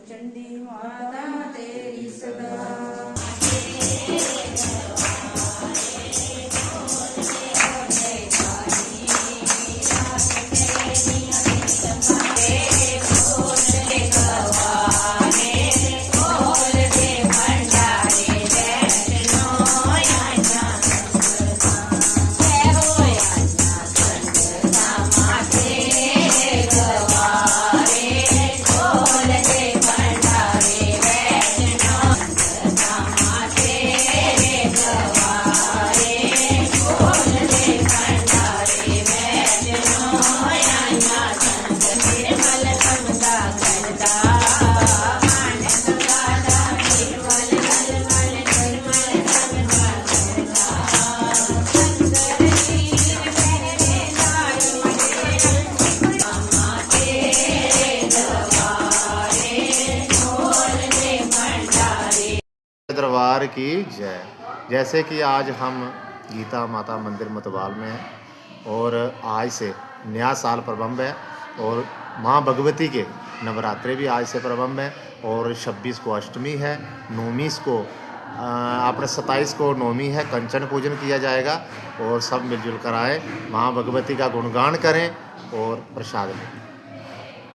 चंडी माता तेरी सदा दरबार की जय। जैसे कि आज हम गीता माता मंदिर मतवाल में हैं और आज से नया साल प्रारंभ है और माँ भगवती के नवरात्रे भी आज से प्रारंभ है और 26 को अष्टमी है, 9 को अपने 27 को नवमी है, कंचन पूजन किया जाएगा और सब मिलजुल कर आए, माँ भगवती का गुणगान करें और प्रसाद लें।